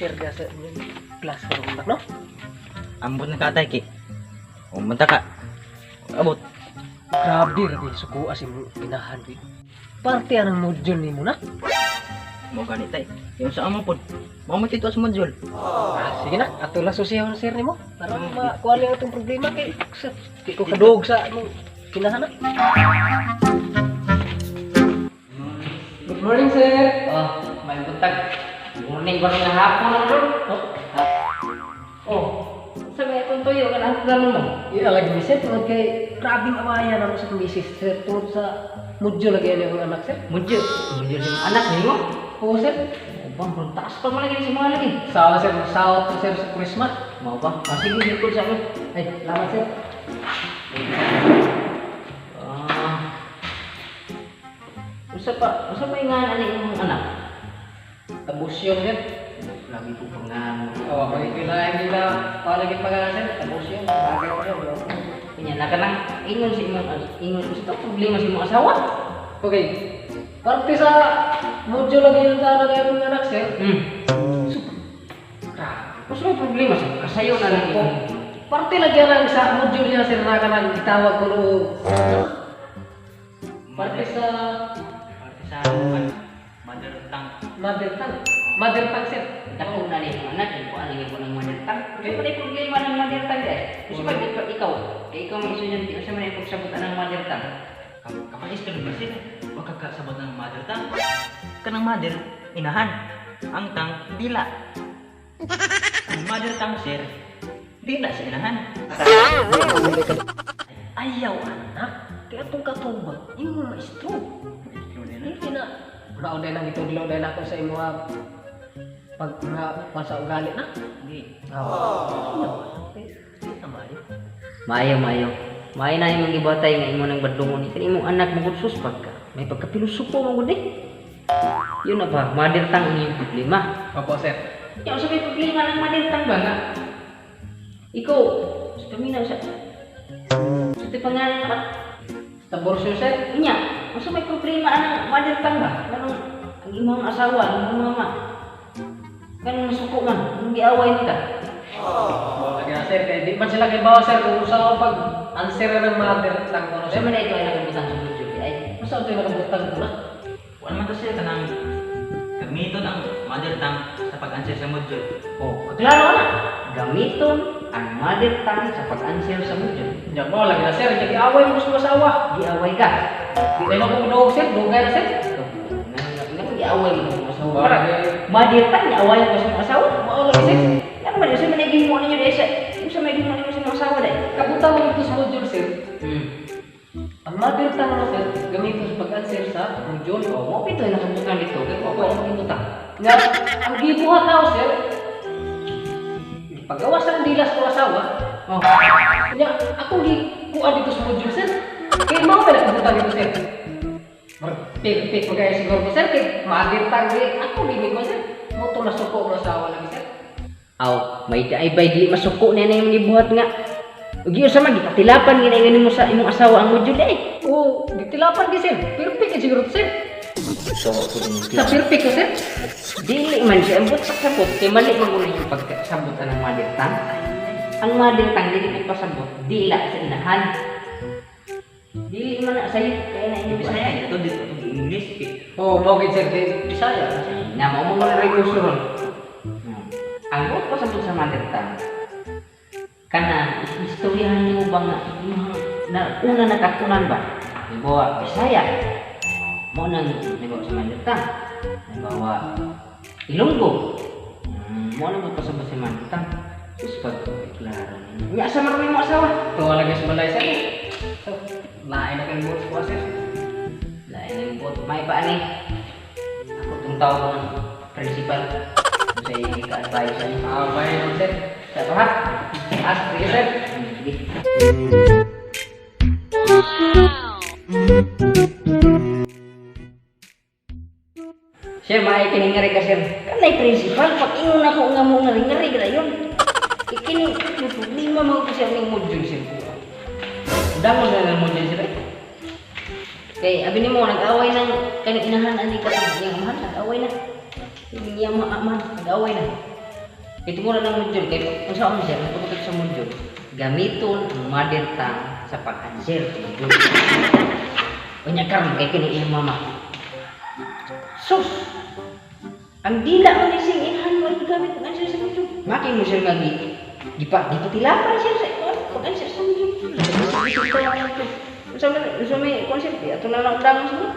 share ka sa inyong classroom tak no? Ambot na katay ki. Umunta ka. Abot. Grabe ra kay suko as imong inahan di. Parte anang module nimo na. Mo ganitay. Yung sa amo pod. Mo tito sa module. Sige na, ato lang susiyaw share nimo para makuha lang itong problema kay di ko kadog sa imong kinahan na. Good morning sir. May buntag. Morning ba nga hapon na bro? Sabi akong tuyo ka na gano'n mo. Iya lagi sir tungod kay grabing awayan naman sa misis sir tungod sa module lagi ni akong anak sir. Mudyo yung anak mo. Oo sir. Bang, bro, taas pa mo lagi si mga lagi. Sawa sir, sahot sir sa Christmas. Mau ba? Sige, likod sa akin. Ay, salamat sir. Usa pa yung yung anak? Tabos yun sir. Lagi po pangan. Oo, magkikila hindi na palagi pag-aaral sir. Tabos yun. Bagay ko yun. Kanya na ka lang, ingon sa problema sa imong asawa. Okay. Parte sa module lagi yung tao na yung anak sir. Kasi may problema sa kasayo na lang po. Parte lagi lang sa module niya sir na kanang itawag ko no. Parte sa mother tongue. mother tongue sir. Dako na rin yung anak, yung kuha lagi po ng mother tongue. Kaya pa rin problema ng mother tongue guys. Kasi pag ikaw may estudyante, kasi man yung pagsabutan ng mother tongue. Kamais ka ba sila? Huwag kakasabot ng mother tongue. Kanang mother, inahan. Ang tang, dila. Ang mother tongue, sir, dila sa inahan. Ayaw anak. Kaya itong katubag, yung mga maestro. Hindi na. Laon din ang itudlo din ako sa imo pag nga masa ugali na. Hindi. Mayo. Mayo na yung gibatay nga imo nang badlungon ni imong anak mo gud suspag ka. May pagkapilosopo mo gud eh. Yun na ba, mother tongue ang iyong problema. Opo sir. Yung sa may problema ng mother tongue ba nga? Ikaw, sa paminaw sa pangalan ka. Taborsyo sir. Inya, sa may problema ng mother tongue ba? Ganun, ang imong asawa, ang imong mama. Ganun nasuko man, ang giaway nila. Lagi na sir, kaya di man sila kay bawa sir kung sa pag answer ng mother tongue ko Sa sir. man ito ay nakabutan sa video ay. Masa ito yung nakabutang ko na? Wala man to sila kanang gamiton ang mother tongue sa pag-answer sa module. Klaro na. Gamiton ang mother tongue sa pag-answer sa module. Diyan mo, lagi na sir, jadi away mo sa asawa. Giaway ka. Di tayo na kung sir, dugay na sir. Nga giaway mo sa asawa. Para, Mother tongue, giaway mo sa asawa. mao lagi sir. Ano ba, sa managing mo ninyo dahil sa... Yung sa managing mo ninyo sa mga asawa dahil. Kabutang mo ito sa module sir. Hmm. Ang mother tongue mo sir, gamitin sa pag-answer sa module. Mo pito yung nakabutan dito. Kaya ko ako yung gibutan. Nga, ang gibuhat na sir, paggawas ng dilas ko asawa, kanya ako di kuha dito sa module sir. Kaya mga pala kabutang dito sir. Pig mo kaya siguro ko sir, kaya mother tongue ako di ko sir. Mo ito nasuko ng asawa lagi sir. Aw, may daay-bay di masuko na yung gibuhat nga. Ug yun sa magipatilapan ginaingani mo sa imong asawa ang module eh. Oo, ditilapan di sir. Perfect siguro to, sir. Sa perfect ko sir. Dili man siya ambot sa sabot kay mali man gud yung pagkasabot ng mother tongue. Ang mother tongue dili nagpasabot dila sa inahan. Dili man na sayo kaya na inyo Bisaya. Ito dito English. Oo, mo gid sir di Bisaya. Na mo mo na rekusyon. Ang buot pasabot sa mother tongue. Kana istoryahan niyo bang na una nakatunan ba? Halimbawa, Bisaya. Mo nang halimbawa sa mother tongue. Halimbawa, Ilonggo. Mo nang magpasabot sa mother tongue. Sus pagklaro. Nya sa marami mo asawa. Ito lagi sa balay sir. So, lain na kang buhat ko sir. Lain ang buot. May pa ani. Ako itong tao ng principal. Sa ika-advise sa inyo. Bayan naman sir. Sa ito ha? Sige sir. Sige. Sir, maay kiningari ka sir. Kanay principal, pag ingon ako nga mo nga ringari ka yun. Ikini, problema mo ko siya ng module sir. Damo na ng module sir. Kay, abi ni mo, nag-away ng kanang inahan, ani ka yung amahan, nag-away na. Yung amahan, nag-away na. Itu muna ng module kay kung sa sir, tungkol sa module. Gamiton ang mother tongue sa pag-answer sa module. Kanya karon kay kini iyang mama. Sus. Ang dila ang ising inahan mo gamit ang answer sa module. Makin mo sir nga di pa tilapan siya sa pag-answer sa module. Sa may konsep ya, ito na lang damang siya.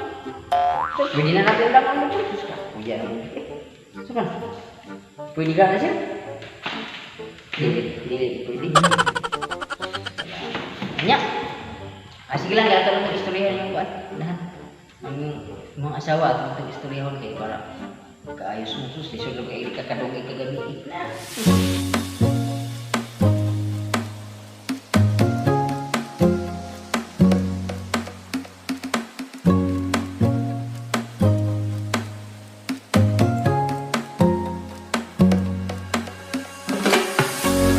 So, pwede na natin damang mo dyan. Sus ka, kuya na mo. So, kan? Pwede ka na siya? Dili, pwede. Anya. Sige lang, gata lang istoryahan yung buwan. Lahat. Ang mga asawa at itong istoryahan kayo para kaayos mo sus. Isulog kayo kakadugay kagabi.